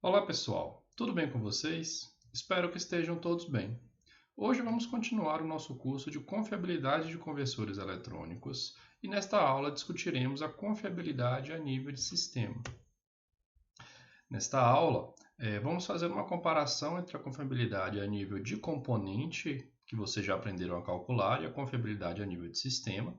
Olá pessoal, tudo bem com vocês? Espero que estejam todos bem. Hoje vamos continuar o nosso curso de confiabilidade de conversores eletrônicos e nesta aula discutiremos a confiabilidade a nível de sistema. Nesta aula, vamos fazer uma comparação entre a confiabilidade a nível de componente, que vocês já aprenderam a calcular, e a confiabilidade a nível de sistema.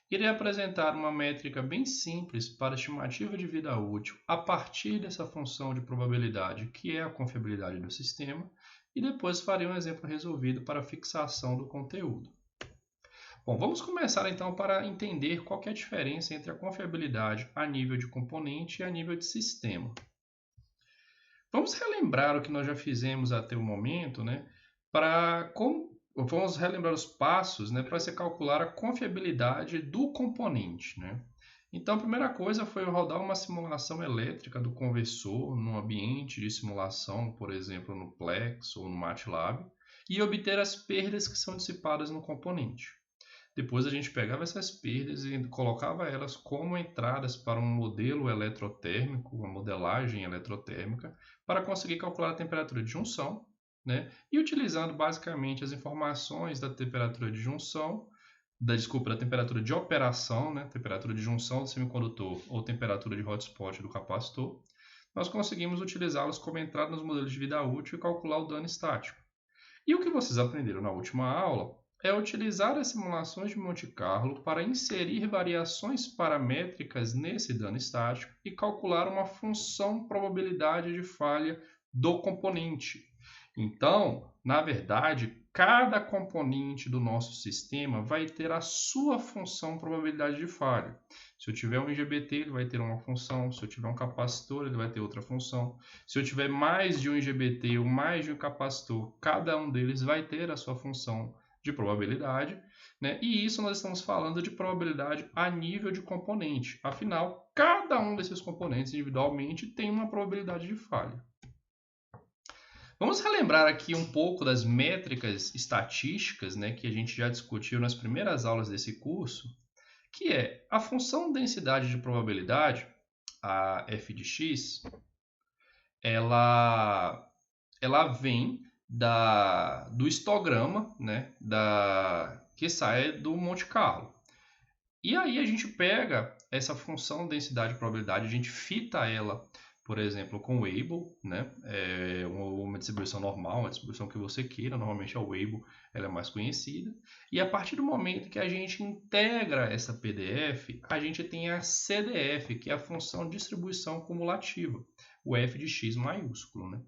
Irei apresentar uma métrica bem simples para estimativa de vida útil a partir dessa função de probabilidade, que é a confiabilidade do sistema, e depois farei um exemplo resolvido para a fixação do conteúdo. Bom, vamos começar então para entender qual é a diferença entre a confiabilidade a nível de componente e a nível de sistema. Vamos relembrar o que nós já fizemos até o momento, Vamos relembrar os passos, para se calcular a confiabilidade do componente, Então, a primeira coisa foi rodar uma simulação elétrica do conversor num ambiente de simulação, por exemplo, no Plex ou no MATLAB, e obter as perdas que são dissipadas no componente. Depois a gente pegava essas perdas e colocava elas como entradas para um modelo eletrotérmico, uma modelagem eletrotérmica, para conseguir calcular a temperatura de junção, e utilizando basicamente as informações da temperatura de junção, da temperatura de operação, temperatura de junção do semicondutor ou temperatura de hotspot do capacitor, nós conseguimos utilizá-los como entrada nos modelos de vida útil e calcular o dano estático. E o que vocês aprenderam na última aula é utilizar as simulações de Monte Carlo para inserir variações paramétricas nesse dano estático e calcular uma função probabilidade de falha do componente. Então, na verdade, cada componente do nosso sistema vai ter a sua função probabilidade de falha. Se eu tiver um IGBT, ele vai ter uma função. Se eu tiver um capacitor, ele vai ter outra função. Se eu tiver mais de um IGBT ou mais de um capacitor, cada um deles vai ter a sua função de probabilidade, E isso nós estamos falando de probabilidade a nível de componente. Afinal, cada um desses componentes individualmente tem uma probabilidade de falha. Vamos relembrar aqui um pouco das métricas estatísticas, que a gente já discutiu nas primeiras aulas desse curso, que é a função densidade de probabilidade, a f de x, ela vem do histograma, que sai do Monte Carlo. E aí a gente pega essa função densidade de probabilidade, a gente fita ela, por exemplo, com o Weibull, uma distribuição normal, uma distribuição que você queira, normalmente a Weibull ela é mais conhecida. E a partir do momento que a gente integra essa PDF, a gente tem a CDF, que é a função de distribuição cumulativa, o f de x maiúsculo.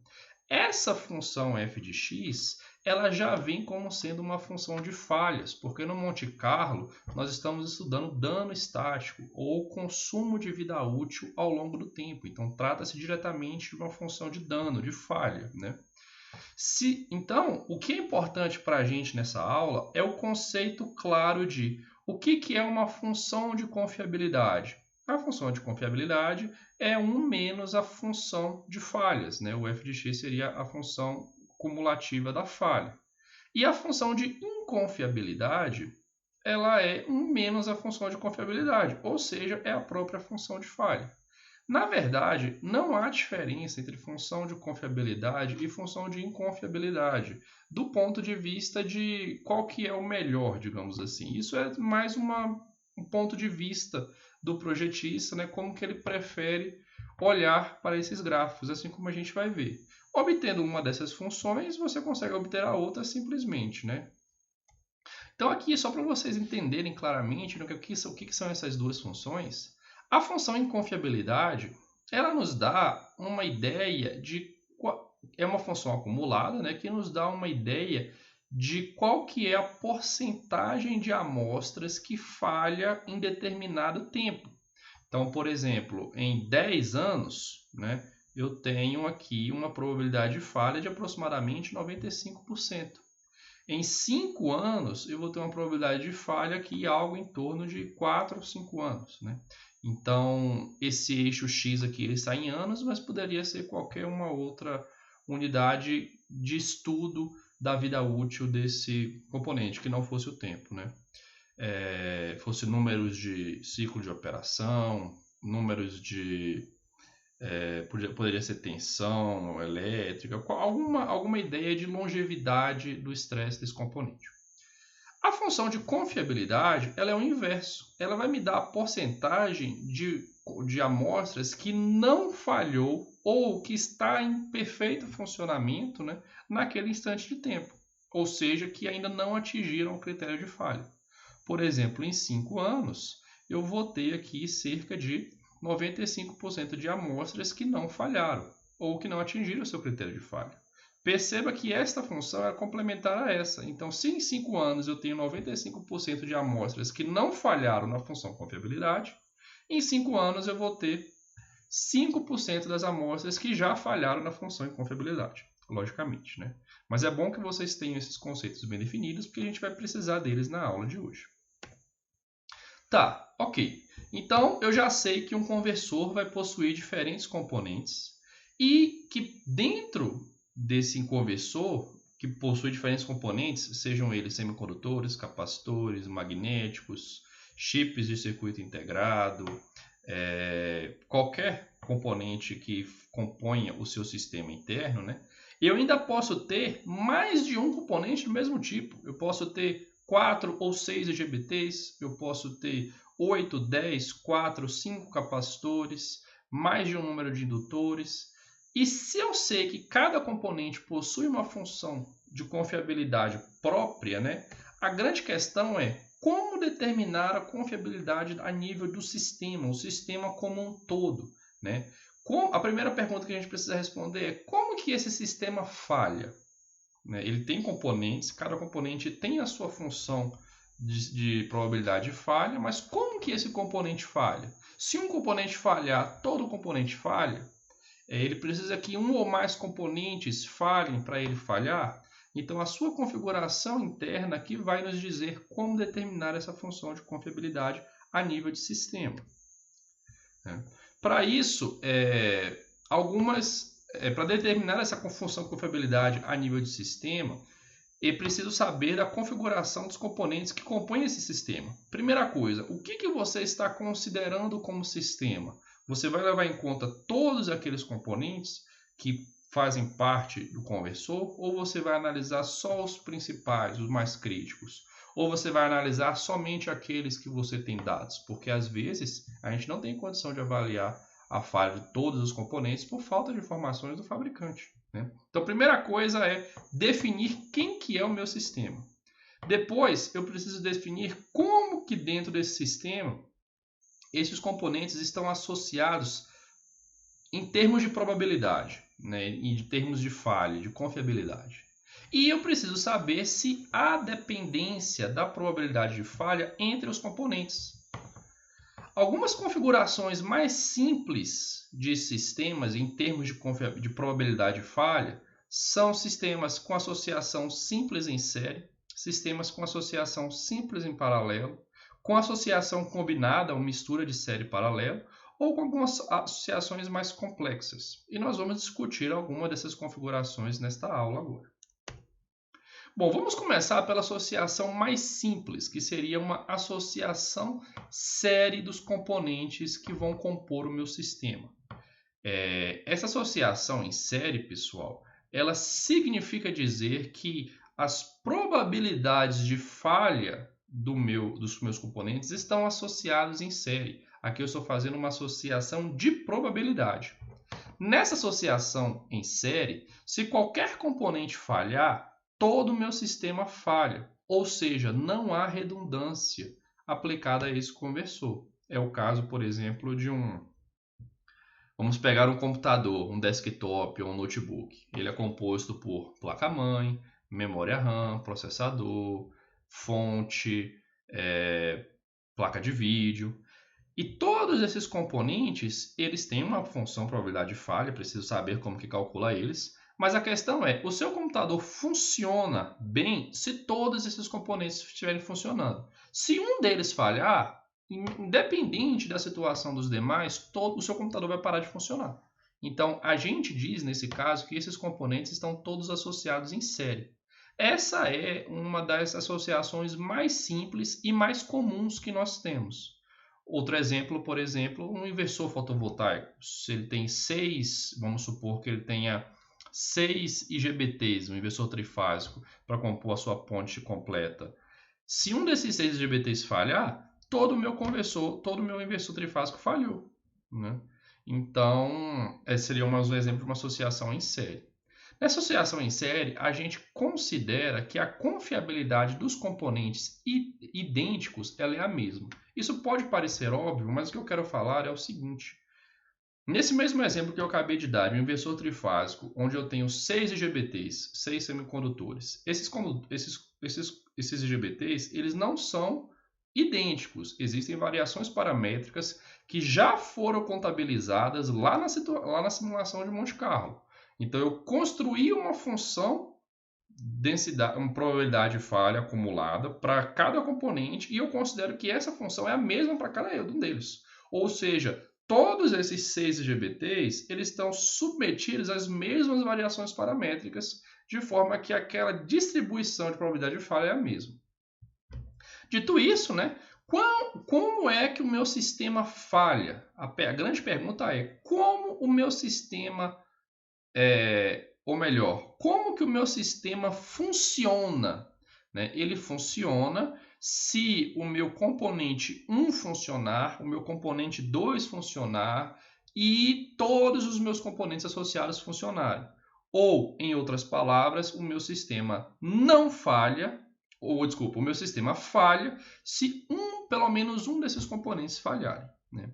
Essa função f de x, ela já vem como sendo uma função de falhas, porque no Monte Carlo nós estamos estudando dano estático ou consumo de vida útil ao longo do tempo. Então, trata-se diretamente de uma função de dano, de falha. Então, o que é importante para a gente nessa aula é o conceito claro de o que é uma função de confiabilidade. A função de confiabilidade é 1 menos a função de falhas. O f de x seria a função cumulativa da falha. E a função de inconfiabilidade ela é 1 menos a função de confiabilidade, ou seja, é a própria função de falha. Na verdade, não há diferença entre função de confiabilidade e função de inconfiabilidade, do ponto de vista de qual que é o melhor, digamos assim. Isso é mais um ponto de vista do projetista, como que ele prefere olhar para esses gráficos, assim como a gente vai ver. Obtendo uma dessas funções, você consegue obter a outra simplesmente, Então aqui, só para vocês entenderem claramente o que são essas duas funções, a função inconfiabilidade, ela nos dá uma ideia de... É uma função acumulada, que nos dá uma ideia de qual que é a porcentagem de amostras que falha em determinado tempo. Então, por exemplo, em 10 anos, eu tenho aqui uma probabilidade de falha de aproximadamente 95%. Em 5 anos, eu vou ter uma probabilidade de falha aqui algo em torno de 4 ou 5 anos. Então, esse eixo X aqui ele está em anos, mas poderia ser qualquer uma outra unidade de estudo da vida útil desse componente, que não fosse o tempo. Fosse números de ciclo de operação, números de Poderia ser tensão elétrica, alguma ideia de longevidade do estresse desse componente. A função de confiabilidade ela é o inverso. Ela vai me dar a porcentagem de amostras que não falhou ou que está em perfeito funcionamento, né, naquele instante de tempo. Ou seja, que ainda não atingiram o critério de falha. Por exemplo, em 5 anos, eu vou ter aqui cerca de 95% de amostras que não falharam ou que não atingiram o seu critério de falha. Perceba que esta função é complementar a essa. Então, se em 5 anos eu tenho 95% de amostras que não falharam na função confiabilidade, em 5 anos eu vou ter 5% das amostras que já falharam na função de confiabilidade, logicamente, né? Mas é bom que vocês tenham esses conceitos bem definidos, porque a gente vai precisar deles na aula de hoje. Tá, ok. Então, eu já sei que um conversor vai possuir diferentes componentes e que dentro desse conversor, que possui diferentes componentes, sejam eles semicondutores, capacitores, magnéticos, chips de circuito integrado, qualquer componente que componha o seu sistema interno, né? Eu ainda posso ter mais de um componente do mesmo tipo. Eu posso ter 4 ou 6 IGBTs, eu posso ter 8, 10, 4, 5 capacitores, mais de um número de indutores. E se eu sei que cada componente possui uma função de confiabilidade própria, né, a grande questão é como determinar a confiabilidade a nível do sistema, o sistema como um todo, né? A primeira pergunta que a gente precisa responder é como que esse sistema falha? Ele tem componentes, cada componente tem a sua função de probabilidade de falha, mas como que esse componente falha? Se um componente falhar, todo componente falha, ele precisa que um ou mais componentes falhem para ele falhar. Então, a sua configuração interna aqui vai nos dizer como determinar essa função de confiabilidade a nível de sistema. Para isso, para determinar essa função de confiabilidade a nível de sistema, é preciso saber da configuração dos componentes que compõem esse sistema. Primeira coisa, o que você está considerando como sistema? Você vai levar em conta todos aqueles componentes que fazem parte do conversor, ou você vai analisar só os principais, os mais críticos? Ou você vai analisar somente aqueles que você tem dados? Porque às vezes a gente não tem condição de avaliar a falha de todos os componentes por falta de informações do fabricante, né? Então, a primeira coisa é definir quem que é o meu sistema. Depois, eu preciso definir como que dentro desse sistema esses componentes estão associados em termos de probabilidade, né, e de termos de falha, de confiabilidade. E eu preciso saber se há dependência da probabilidade de falha entre os componentes. Algumas configurações mais simples de sistemas em termos de probabilidade de falha são sistemas com associação simples em série, sistemas com associação simples em paralelo, com associação combinada ou mistura de série e paralelo, ou com algumas associações mais complexas. E nós vamos discutir alguma dessas configurações nesta aula agora. Bom, vamos começar pela associação mais simples, que seria uma associação série dos componentes que vão compor o meu sistema. Essa associação em série, pessoal, ela significa dizer que as probabilidades de falha dos meus componentes estão associados em série. Aqui eu estou fazendo uma associação de probabilidade. Nessa associação em série, se qualquer componente falhar, todo o meu sistema falha, ou seja, não há redundância aplicada a esse conversor. É o caso, por exemplo, vamos pegar um computador, um desktop ou um notebook. Ele é composto por placa-mãe, memória RAM, processador, fonte, placa de vídeo. E todos esses componentes, eles têm uma função probabilidade de falha, preciso saber como que calcula eles. Mas a questão é, o seu computador funciona bem se todos esses componentes estiverem funcionando. Se um deles falhar, independente da situação dos demais, o seu computador vai parar de funcionar. Então, a gente diz, nesse caso, que esses componentes estão todos associados em série. Essa é uma das associações mais simples e mais comuns que nós temos. Outro exemplo, por exemplo, um inversor fotovoltaico. Se ele tem 6, vamos supor que ele tenha 6 IGBTs, um inversor trifásico, para compor a sua ponte completa. Se um desses 6 IGBTs falhar, todo o meu inversor trifásico falhou, né? Então, esse seria um exemplo de uma associação em série. Nessa associação em série, a gente considera que a confiabilidade dos componentes idênticos ela é a mesma. Isso pode parecer óbvio, mas o que eu quero falar é o seguinte. Nesse mesmo exemplo que eu acabei de dar, um inversor trifásico, onde eu tenho 6 IGBTs, 6 semicondutores, esses IGBTs eles não são idênticos. Existem variações paramétricas que já foram contabilizadas lá na simulação de Monte Carlo. Então, eu construí uma função densidade, uma probabilidade de falha acumulada para cada componente e eu considero que essa função é a mesma para cada um deles. Ou seja, todos esses 6 IGBTs eles estão submetidos às mesmas variações paramétricas, de forma que aquela distribuição de probabilidade de falha é a mesma. Dito isso, né, como é que o meu sistema falha? A grande pergunta é como o meu sistema ou melhor, como que o meu sistema funciona? Né? Ele funciona se o meu componente 1 funcionar, o meu componente 2 funcionar e todos os meus componentes associados funcionarem. Ou, em outras palavras, o meu sistema não falha, ou desculpa, o meu sistema falha se pelo menos um desses componentes falharem. Né?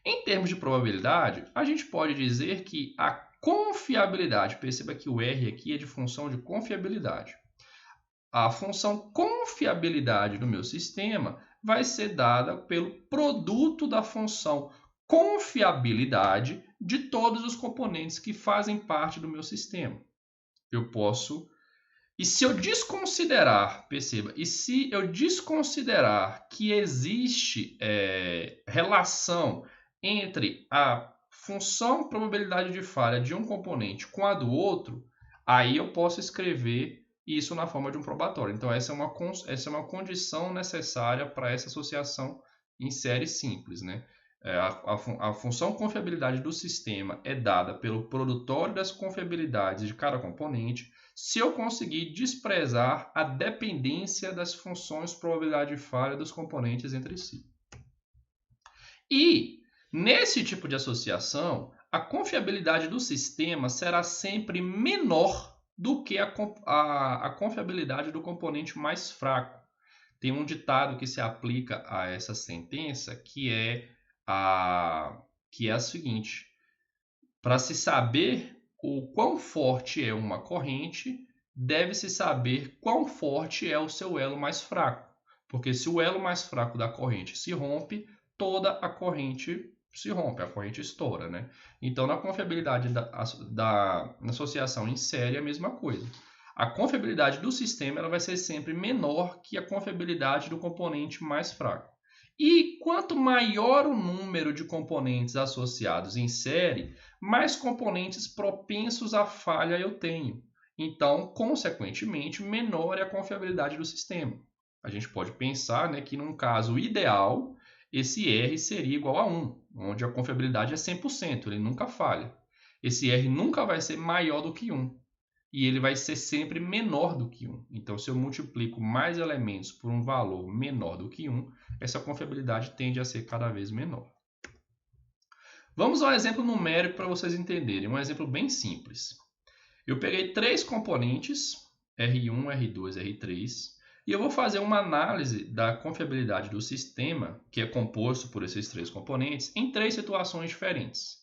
Em termos de probabilidade, a gente pode dizer que a confiabilidade, perceba que o R aqui é de função de confiabilidade. A função confiabilidade do meu sistema vai ser dada pelo produto da função confiabilidade de todos os componentes que fazem parte do meu sistema. Eu posso... E se eu desconsiderar, perceba, e se eu desconsiderar que existe relação entre a função probabilidade de falha de um componente com a do outro, aí eu posso escrever isso na forma de um probatório. Então, essa é uma condição necessária para essa associação em série simples. Né? A função confiabilidade do sistema é dada pelo produtório das confiabilidades de cada componente, se eu conseguir desprezar a dependência das funções probabilidade de falha dos componentes entre si. E, nesse tipo de associação, a confiabilidade do sistema será sempre menor do que a confiabilidade do componente mais fraco. Tem um ditado que se aplica a essa sentença que é a seguinte: para se saber o quão forte é uma corrente, deve-se saber quão forte é o seu elo mais fraco. Porque se o elo mais fraco da corrente se rompe, toda a corrente se rompe, a corrente estoura. Né? Então, na confiabilidade na associação em série é a mesma coisa. A confiabilidade do sistema ela vai ser sempre menor que a confiabilidade do componente mais fraco. E quanto maior o número de componentes associados em série, mais componentes propensos à falha eu tenho. Então, consequentemente, menor é a confiabilidade do sistema. A gente pode pensar, né, que num caso ideal, esse R seria igual a 1, onde a confiabilidade é 100%, ele nunca falha. Esse R nunca vai ser maior do que 1 e ele vai ser sempre menor do que 1. Então, se eu multiplico mais elementos por um valor menor do que 1, essa confiabilidade tende a ser cada vez menor. Vamos ao exemplo numérico para vocês entenderem, um exemplo bem simples. Eu peguei 3 componentes, R1, R2, R3, e eu vou fazer uma análise da confiabilidade do sistema, que é composto por esses 3 componentes, em 3 situações diferentes.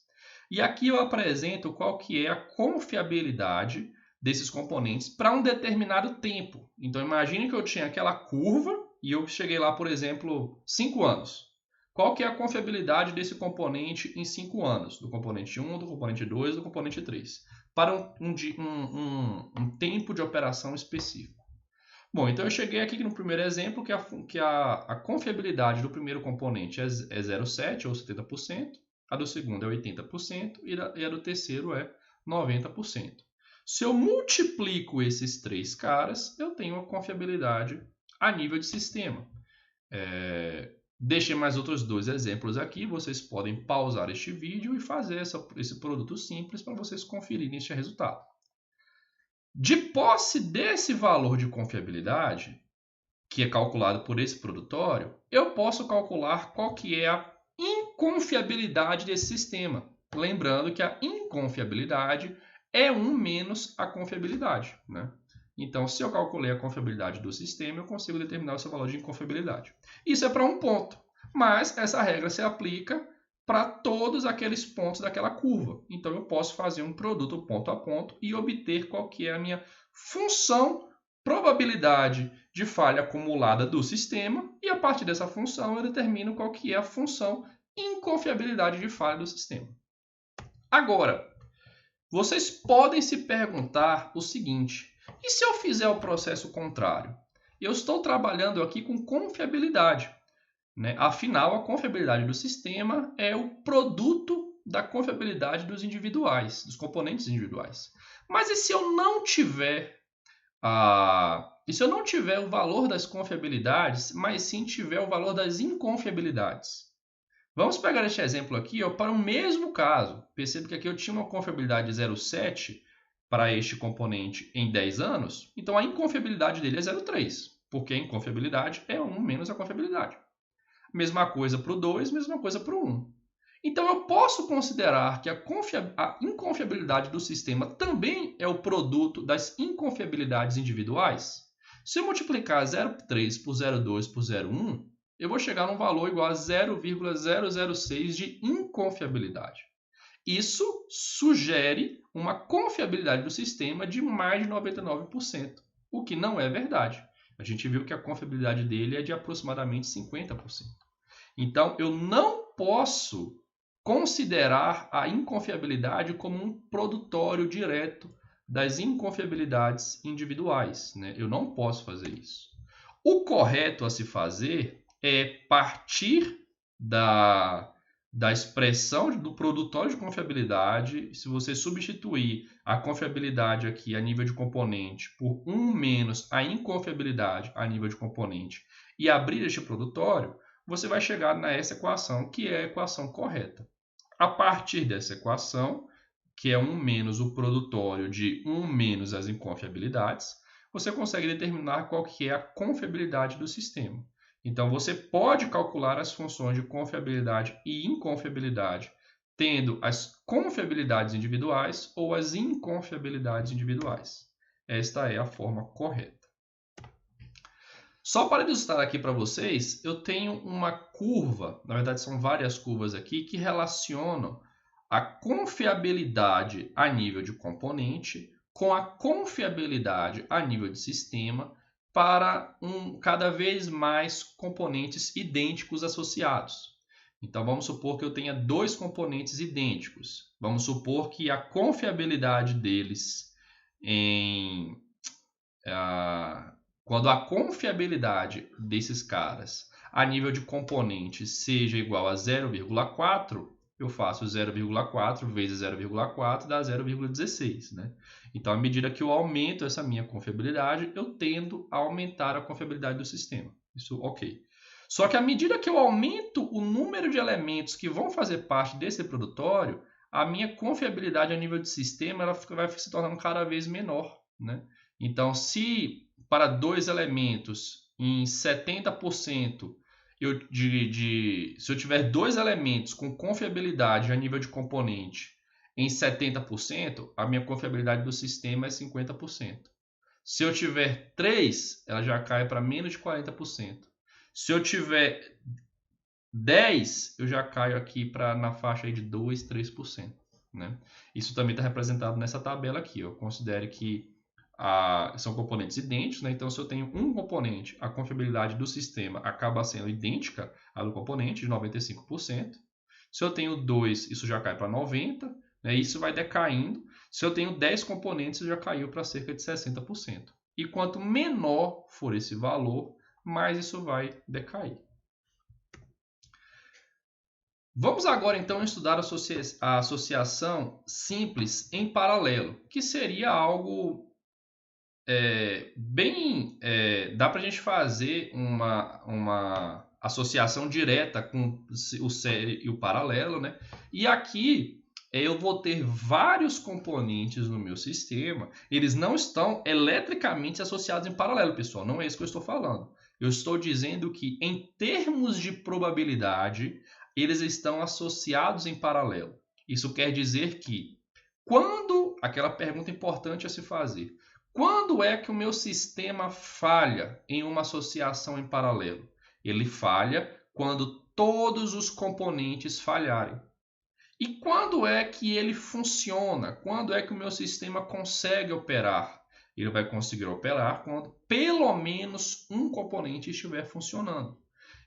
E aqui eu apresento qual que é a confiabilidade desses componentes para um determinado tempo. Então, imagine que eu tinha aquela curva e eu cheguei lá, por exemplo, 5 anos. Qual que é a confiabilidade desse componente em 5 anos? Do componente 1, do componente 2, do componente 3. Para um tempo de operação específico. Bom, então eu cheguei aqui no primeiro exemplo que a confiabilidade do primeiro componente é 0,7 ou 70%, a do segundo é 80% e a do terceiro é 90%. Se eu multiplico esses 3 caras, eu tenho a confiabilidade a nível de sistema. Deixei mais outros 2 exemplos aqui, vocês podem pausar este vídeo e fazer esse produto simples para vocês conferirem este resultado. De posse desse valor de confiabilidade, que é calculado por esse produtório, eu posso calcular qual que é a inconfiabilidade desse sistema. Lembrando que a inconfiabilidade é 1 menos a confiabilidade, né? Então, se eu calculei a confiabilidade do sistema, eu consigo determinar o seu valor de inconfiabilidade. Isso é para um ponto, mas essa regra se aplica para todos aqueles pontos daquela curva. Então, eu posso fazer um produto ponto a ponto e obter qual que é a minha função probabilidade de falha acumulada do sistema, e a partir dessa função eu determino qual que é a função inconfiabilidade de falha do sistema. Agora, vocês podem se perguntar o seguinte: e se eu fizer o processo contrário? Eu estou trabalhando aqui com confiabilidade, né? Afinal, a confiabilidade do sistema é o produto da confiabilidade dos individuais, dos componentes individuais. Mas e se eu não tiver o valor das confiabilidades, mas sim tiver o valor das inconfiabilidades? Vamos pegar este exemplo aqui para o mesmo caso. Perceba que aqui eu tinha uma confiabilidade de 0,7 para este componente em 10 anos, então a inconfiabilidade dele é 0,3, porque a inconfiabilidade é 1 menos a confiabilidade. Mesma coisa para o 2, mesma coisa para o 1. Então eu posso considerar que a inconfiabilidade do sistema também é o produto das inconfiabilidades individuais? Se eu multiplicar 0,3 por 0,2 por 0,1, eu vou chegar num valor igual a 0,006 de inconfiabilidade. Isso sugere uma confiabilidade do sistema de mais de 99%, o que não é verdade. A gente viu que a confiabilidade dele é de aproximadamente 50%. Então, eu não posso considerar a inconfiabilidade como um produtório direto das inconfiabilidades individuais, né? Eu não posso fazer isso. O correto a se fazer é partir da expressão do produtório de confiabilidade. Se você substituir a confiabilidade aqui a nível de componente por 1 menos a inconfiabilidade a nível de componente e abrir este produtório, você vai chegar nessa equação, que é a equação correta. A partir dessa equação, que é 1 menos o produtório de 1 menos as inconfiabilidades, você consegue determinar qual que é a confiabilidade do sistema. Então, você pode calcular as funções de confiabilidade e inconfiabilidade tendo as confiabilidades individuais ou as inconfiabilidades individuais. Esta é a forma correta. Só para ilustrar aqui para vocês, eu tenho uma curva, na verdade são várias curvas aqui, que relacionam a confiabilidade a nível de componente com a confiabilidade a nível de sistema para cada vez mais componentes idênticos associados. Então vamos supor que eu tenha 2 componentes idênticos. Vamos supor que a confiabilidade deles quando a confiabilidade desses caras a nível de componentes seja igual a 0,4, eu faço 0,4 vezes 0,4 dá 0,16, né? Então, à medida que eu aumento essa minha confiabilidade, eu tendo a aumentar a confiabilidade do sistema. Isso, ok. Só que à medida que eu aumento o número de elementos que vão fazer parte desse reprodutório, a minha confiabilidade a nível de sistema ela vai se tornando cada vez menor, né? Então, se para 2 elementos em 70%, se eu tiver 2 elementos com confiabilidade a nível de componente em 70%, a minha confiabilidade do sistema é 50%. Se eu tiver 3, ela já cai para menos de 40%. Se eu tiver 10, eu já caio aqui na faixa aí de 2, 3%. Né? Isso também está representado nessa tabela aqui. Eu considero que são componentes idênticos, né? Então, se eu tenho um componente, a confiabilidade do sistema acaba sendo idêntica à do componente, de 95%. Se eu tenho 2, isso já cai para 90%, né? Isso vai decaindo. Se eu tenho 10 componentes, isso já caiu para cerca de 60%. E quanto menor for esse valor, mais isso vai decair. Vamos agora, então, estudar a associação simples em paralelo, que seria algo dá para a gente fazer uma associação direta com o série e o paralelo, né? E aqui eu vou ter vários componentes no meu sistema. Eles não estão eletricamente associados em paralelo, pessoal. Não é isso que eu estou falando. Eu estou dizendo que, em termos de probabilidade, eles estão associados em paralelo. Isso quer dizer que, aquela pergunta importante a se fazer, quando é que o meu sistema falha em uma associação em paralelo? Ele falha quando todos os componentes falharem. E quando é que ele funciona? Quando é que o meu sistema consegue operar? Ele vai conseguir operar quando pelo menos um componente estiver funcionando.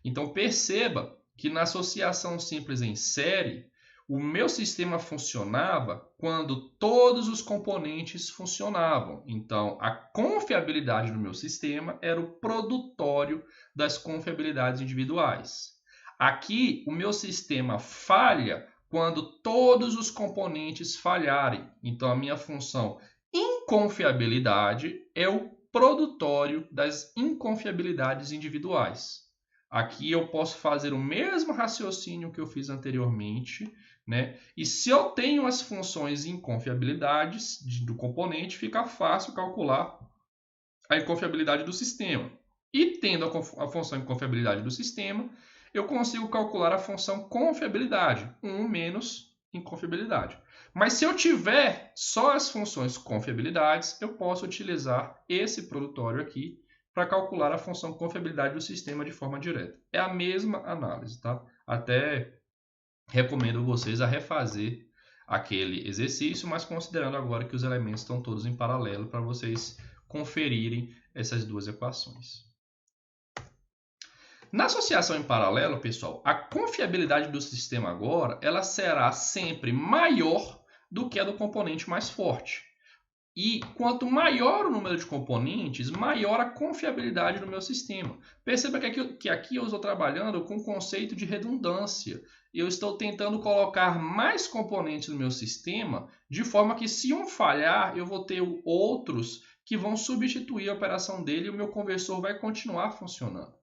Então perceba que na associação simples em série, o meu sistema funcionava quando todos os componentes funcionavam. Então a confiabilidade do meu sistema era o produtório das confiabilidades individuais. Aqui o meu sistema falha quando todos os componentes falharem. Então, a minha função inconfiabilidade é o produtório das inconfiabilidades individuais. Aqui eu posso fazer o mesmo raciocínio que eu fiz anteriormente, né? E se eu tenho as funções inconfiabilidades do componente, fica fácil calcular a inconfiabilidade do sistema. E tendo a função inconfiabilidade do sistema, eu consigo calcular a função confiabilidade, 1 menos inconfiabilidade. Mas se eu tiver só as funções confiabilidades, eu posso utilizar esse produtório aqui para calcular a função confiabilidade do sistema de forma direta. É a mesma análise, tá? Até recomendo vocês a refazer aquele exercício, mas considerando agora que os elementos estão todos em paralelo para vocês conferirem essas duas equações. Na associação em paralelo, pessoal, a confiabilidade do sistema agora ela será sempre maior do que a do componente mais forte. E quanto maior o número de componentes, maior a confiabilidade do meu sistema. Perceba que aqui eu estou trabalhando com o conceito de redundância. Eu estou tentando colocar mais componentes no meu sistema, de forma que se um falhar, eu vou ter outros que vão substituir a operação dele e o meu conversor vai continuar funcionando.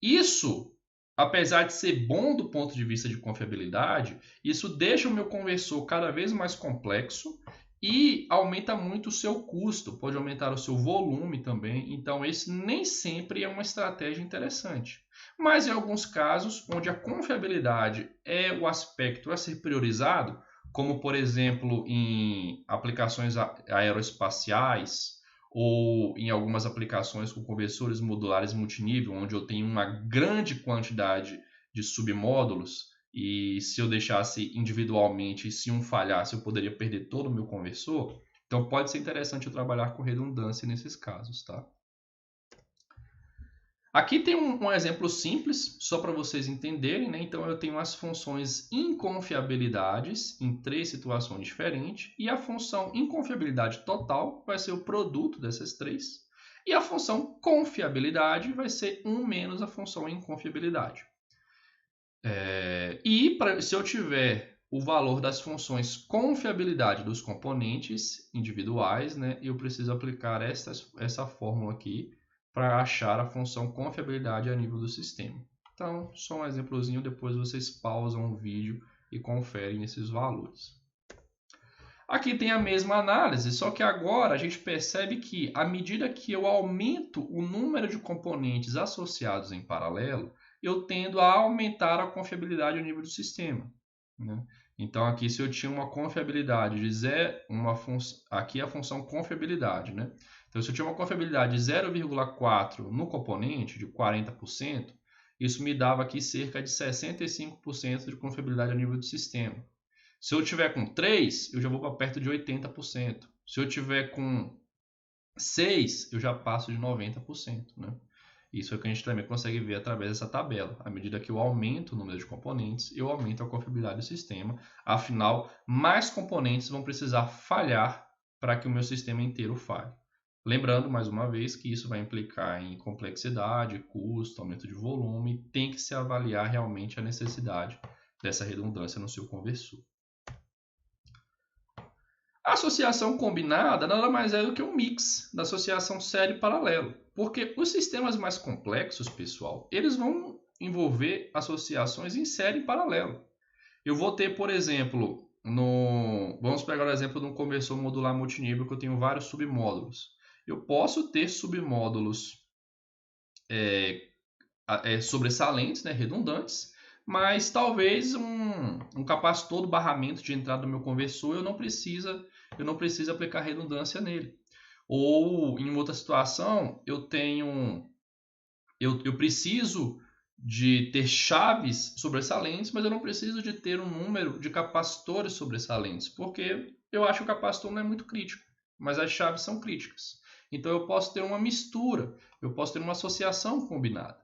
Isso, apesar de ser bom do ponto de vista de confiabilidade, isso deixa o meu conversor cada vez mais complexo e aumenta muito o seu custo, pode aumentar o seu volume também, então esse nem sempre é uma estratégia interessante. Mas em alguns casos, onde a confiabilidade é o aspecto a ser priorizado, como por exemplo em aplicações aeroespaciais, ou em algumas aplicações com conversores modulares multinível, onde eu tenho uma grande quantidade de submódulos, e se eu deixasse individualmente e se um falhasse, eu poderia perder todo o meu conversor. Então pode ser interessante eu trabalhar com redundância nesses casos, tá? Aqui tem um exemplo simples, só para vocês entenderem, né? Então eu tenho as funções inconfiabilidades em 3 situações diferentes, e a função inconfiabilidade total vai ser o produto dessas 3, e a função confiabilidade vai ser 1 menos a função inconfiabilidade. Se eu tiver o valor das funções confiabilidade dos componentes individuais, né, eu preciso aplicar essa fórmula aqui para achar a função confiabilidade a nível do sistema. Então, só um exemplozinho, depois vocês pausam o vídeo e conferem esses valores. Aqui tem a mesma análise, só que agora a gente percebe que, à medida que eu aumento o número de componentes associados em paralelo, eu tendo a aumentar a confiabilidade a nível do sistema, né? Então, aqui se eu tinha uma confiabilidade de aqui é a função confiabilidade, né? Então, se eu tinha uma confiabilidade de 0,4 no componente, de 40%, isso me dava aqui cerca de 65% de confiabilidade a nível do sistema. Se eu tiver com 3, eu já vou para perto de 80%. Se eu tiver com 6, eu já passo de 90%, né? Isso é o que a gente também consegue ver através dessa tabela. À medida que eu aumento o número de componentes, eu aumento a confiabilidade do sistema. Afinal, mais componentes vão precisar falhar para que o meu sistema inteiro falhe. Lembrando, mais uma vez, que isso vai implicar em complexidade, custo, aumento de volume. Tem que se avaliar realmente a necessidade dessa redundância no seu conversor. A associação combinada nada mais é do que um mix da associação série e paralelo. Porque os sistemas mais complexos, pessoal, eles vão envolver associações em série e paralelo. Eu vou ter, por exemplo, vamos pegar o exemplo de um conversor modular multinível que eu tenho vários submódulos. Eu posso ter submódulos sobressalentes, né, redundantes, mas talvez um capacitor do barramento de entrada do meu conversor eu não precise aplicar redundância nele. Ou em outra situação, eu preciso de ter chaves sobressalentes, mas eu não preciso de ter um número de capacitores sobressalentes, porque eu acho que o capacitor não é muito crítico, mas as chaves são críticas. Então eu posso ter uma mistura, eu posso ter uma associação combinada.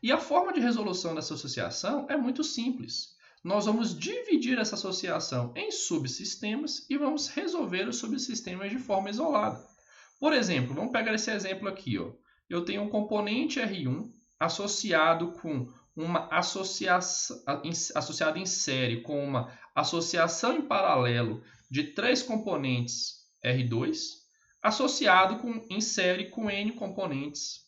E a forma de resolução dessa associação é muito simples. Nós vamos dividir essa associação em subsistemas e vamos resolver os subsistemas de forma isolada. Por exemplo, vamos pegar esse exemplo aqui. Ó. Eu tenho um componente R1 associado com uma associado em série com uma associação em paralelo de 3 componentes R2, associado em série com N componentes,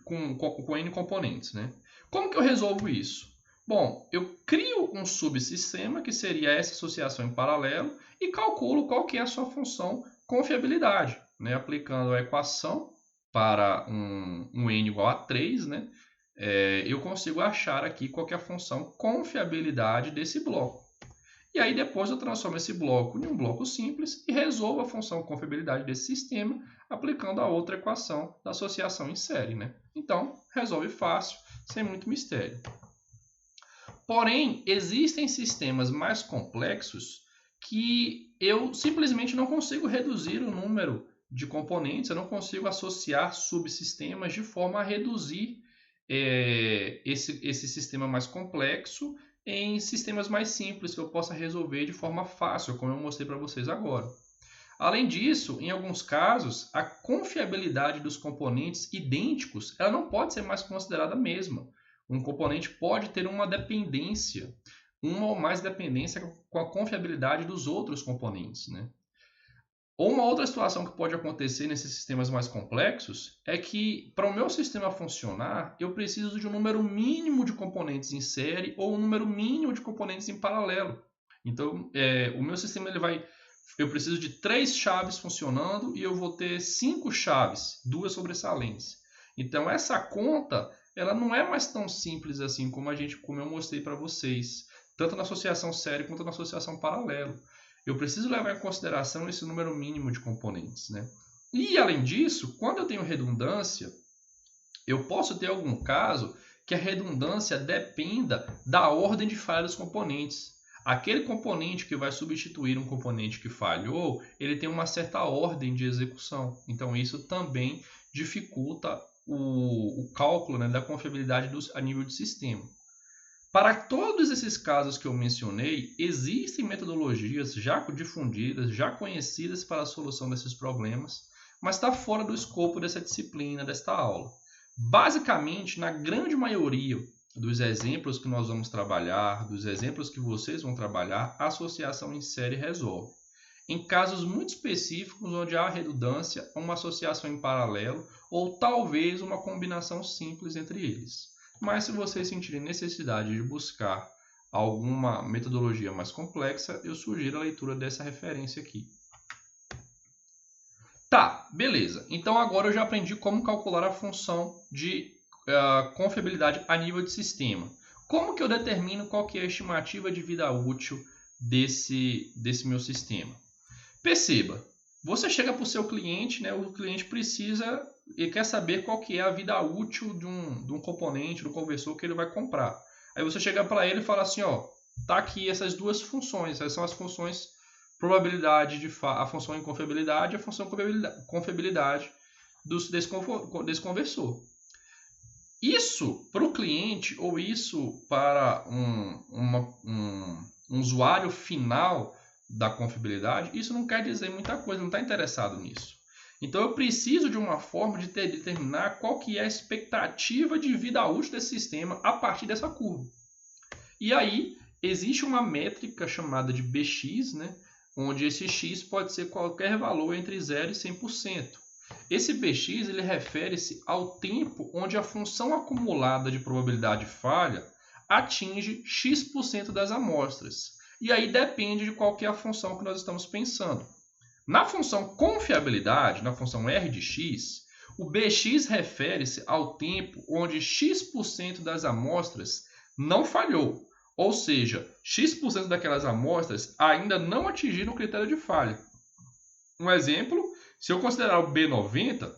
com N componentes. Né? Como que eu resolvo isso? Bom, eu crio um subsistema, que seria essa associação em paralelo, e calculo qual que é a sua função confiabilidade, né? Aplicando a equação para um n igual a 3, né? Eu consigo achar aqui qual que é a função confiabilidade desse bloco. E aí depois eu transformo esse bloco em um bloco simples e resolvo a função confiabilidade desse sistema aplicando a outra equação da associação em série. Né? Então, resolve fácil, sem muito mistério. Porém, existem sistemas mais complexos que eu simplesmente não consigo reduzir o número de componentes, eu não consigo associar subsistemas de forma a reduzir esse sistema mais complexo em sistemas mais simples que eu possa resolver de forma fácil, como eu mostrei para vocês agora. Além disso, em alguns casos, a confiabilidade dos componentes idênticos ela não pode ser mais considerada a mesma. Um componente pode ter uma dependência, uma ou mais dependência com a confiabilidade dos outros componentes. Né? Ou uma outra situação que pode acontecer nesses sistemas mais complexos é que, para o meu sistema funcionar, eu preciso de um número mínimo de componentes em série ou um número mínimo de componentes em paralelo. Então, o meu sistema eu preciso de 3 chaves funcionando e eu vou ter 5 chaves, 2 sobressalentes. Então, essa conta ela não é mais tão simples assim como eu mostrei para vocês, tanto na associação série quanto na associação paralelo. Eu preciso levar em consideração esse número mínimo de componentes. Né? E, além disso, quando eu tenho redundância, eu posso ter algum caso que a redundância dependa da ordem de falha dos componentes. Aquele componente que vai substituir um componente que falhou, ele tem uma certa ordem de execução. Então, isso também dificulta o cálculo, né, da confiabilidade a nível de sistema. Para todos esses casos que eu mencionei, existem metodologias já difundidas, já conhecidas para a solução desses problemas, mas está fora do escopo dessa disciplina, desta aula. Basicamente, na grande maioria dos exemplos que nós vamos trabalhar, dos exemplos que vocês vão trabalhar, a associação em série resolve. Em casos muito específicos, onde há redundância, uma associação em paralelo ou talvez uma combinação simples entre eles. Mas se vocês sentirem necessidade de buscar alguma metodologia mais complexa, eu sugiro a leitura dessa referência aqui. Tá, beleza. Então agora eu já aprendi como calcular a função de confiabilidade a nível de sistema. Como que eu determino qual que é a estimativa de vida útil desse meu sistema? Perceba, você chega para o seu cliente, né, o cliente ele quer saber qual que é a vida útil de um componente, do conversor que ele vai comprar. Aí você chega para ele e fala assim, ó, tá aqui essas duas funções, essas são as funções probabilidade a função em confiabilidade e a função confiabilidade desse conversor. Isso para o cliente ou isso para um usuário final da confiabilidade, isso não quer dizer muita coisa, não está interessado nisso. Então eu preciso de uma forma de determinar qual que é a expectativa de vida útil desse sistema a partir dessa curva. E aí existe uma métrica chamada de BX, né, onde esse X pode ser qualquer valor entre 0 e 100%. Esse Bx ele refere-se ao tempo onde a função acumulada de probabilidade de falha atinge x% das amostras. E aí depende de qual que é a função que nós estamos pensando. Na função confiabilidade, na função R de x, o Bx refere-se ao tempo onde x% das amostras não falhou. Ou seja, x% daquelas amostras ainda não atingiram o critério de falha. Um exemplo, se eu considerar o B90,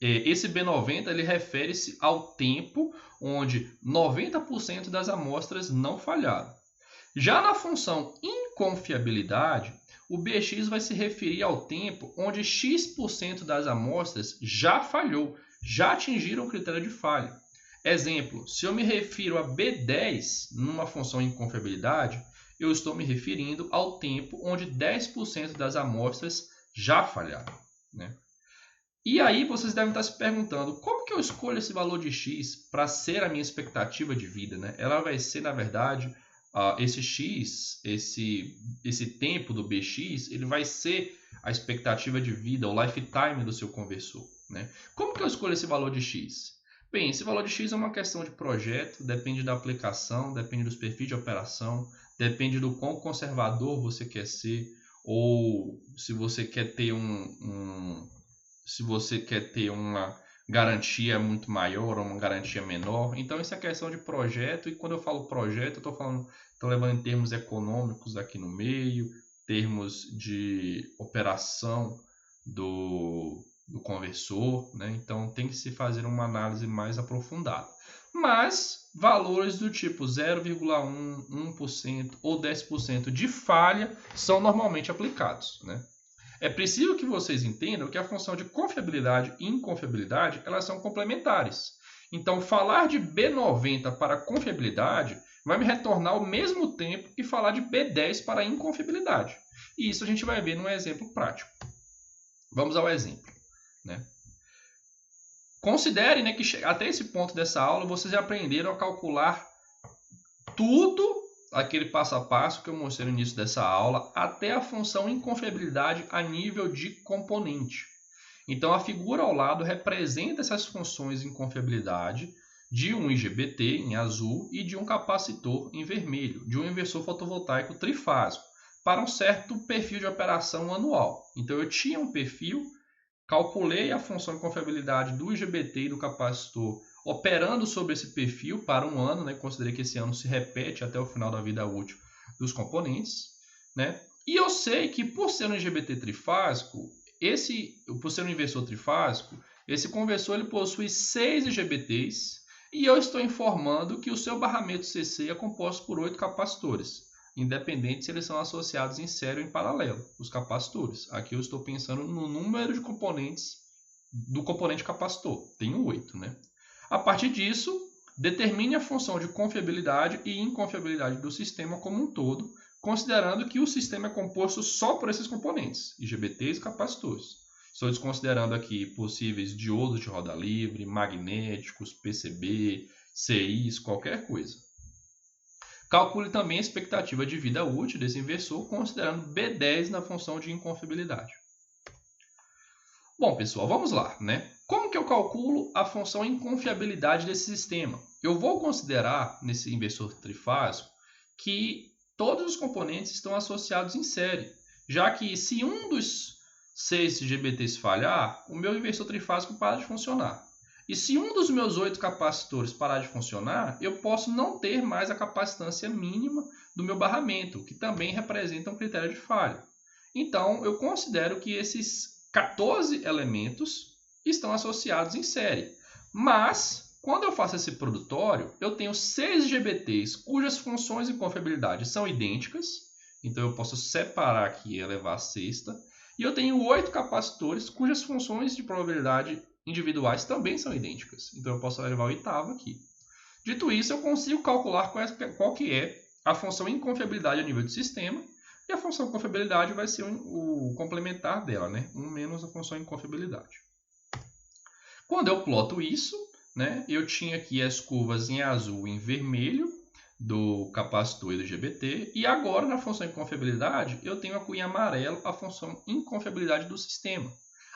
esse B90 ele refere-se ao tempo onde 90% das amostras não falharam. Já na função inconfiabilidade, o Bx vai se referir ao tempo onde x% das amostras já falhou, já atingiram o critério de falha. Exemplo, se eu me refiro a B10 numa função inconfiabilidade, eu estou me referindo ao tempo onde 10% das amostras já falharam, né? E aí vocês devem estar se perguntando, como que eu escolho esse valor de x para ser a minha expectativa de vida, né? Ela vai ser, na verdade, esse x, esse tempo do Bx, ele vai ser a expectativa de vida, o lifetime do seu conversor, né? Como que eu escolho esse valor de x? Bem, esse valor de x é uma questão de projeto, depende da aplicação, depende dos perfis de operação, depende do quão conservador você quer ser, ou se você quer ter se você quer ter uma garantia muito maior ou uma garantia menor. Então, isso é questão de projeto, e quando eu falo projeto, eu estou levando em termos econômicos aqui no meio, termos de operação do conversor, né? Então, tem que se fazer uma análise mais aprofundada. Mas, valores do tipo 0,1, 1% ou 10% de falha são normalmente aplicados, né? É preciso que vocês entendam que a função de confiabilidade e inconfiabilidade elas são complementares. Então, falar de B90 para confiabilidade vai me retornar ao mesmo tempo que falar de B10 para inconfiabilidade. E isso a gente vai ver num exemplo prático. Vamos ao exemplo, né? Considere, né, que até esse ponto dessa aula vocês já aprenderam a calcular tudo aquele passo a passo que eu mostrei no início dessa aula, até a função inconfiabilidade a nível de componente. Então, a figura ao lado representa essas funções de inconfiabilidade de um IGBT em azul e de um capacitor em vermelho, de um inversor fotovoltaico trifásico, para um certo perfil de operação anual. Então, eu tinha um perfil, calculei a função de confiabilidade do IGBT e do capacitor operando sobre esse perfil para um ano, né? Considerei que esse ano se repete até o final da vida útil dos componentes, né? E eu sei que por ser um IGBT trifásico, por ser um inversor trifásico, esse conversor ele possui 6 IGBTs e eu estou informando que o seu barramento CC é composto por 8 capacitores, independente se eles são associados em série ou em paralelo, os capacitores. Aqui eu estou pensando no número de componentes do componente capacitor, tenho 8, né? A partir disso, determine a função de confiabilidade e inconfiabilidade do sistema como um todo, considerando que o sistema é composto só por esses componentes, IGBTs e capacitores. Estou desconsiderando aqui possíveis diodos de roda livre, magnéticos, PCB, CIs, qualquer coisa. Calcule também a expectativa de vida útil desse inversor, considerando B10 na função de inconfiabilidade. Bom, pessoal, vamos lá, né? Como que eu calculo a função inconfiabilidade desse sistema? Eu vou considerar, nesse inversor trifásico, que todos os componentes estão associados em série, já que se um dos 6 GBTs falhar, o meu inversor trifásico para de funcionar. E se um dos meus 8 capacitores parar de funcionar, eu posso não ter mais a capacitância mínima do meu barramento, que também representa um critério de falha. Então, eu considero que esses 14 elementos estão associados em série. Mas, quando eu faço esse produtório, eu tenho 6 GBTs cujas funções de confiabilidade são idênticas. Então, eu posso separar aqui e elevar a sexta. E eu tenho 8 capacitores cujas funções de probabilidade individuais também são idênticas. Então, eu posso elevar a oitava aqui. Dito isso, eu consigo calcular qual que é a função inconfiabilidade a nível de sistema. E a função confiabilidade vai ser o complementar dela, né? 1 menos a função inconfiabilidade. Quando eu ploto isso, né, eu tinha aqui as curvas em azul e em vermelho do capacitor e do IGBT. E agora, na função inconfiabilidade, eu tenho aqui em amarelo a função inconfiabilidade do sistema.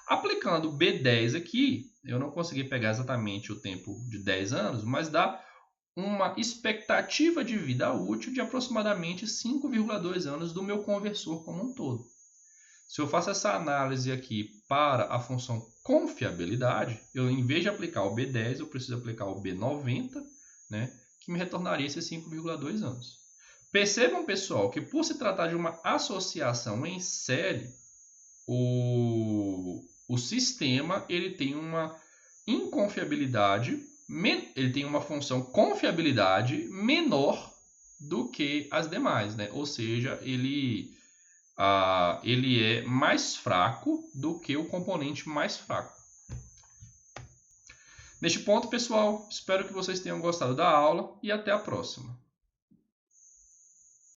Aplicando o B10 aqui, eu não consegui pegar exatamente o tempo de 10 anos, mas dá uma expectativa de vida útil de aproximadamente 5,2 anos do meu conversor como um todo. Se eu faço essa análise aqui para a função confiabilidade, eu, em vez de aplicar o B10, eu preciso aplicar o B90, né, que me retornaria esses 5,2 anos. Percebam, pessoal, que por se tratar de uma associação em série, o sistema ele tem uma inconfiabilidade, ele tem uma função confiabilidade menor do que as demais, né? Ou seja, ele é mais fraco do que o componente mais fraco. Neste ponto, pessoal, espero que vocês tenham gostado da aula e até a próxima.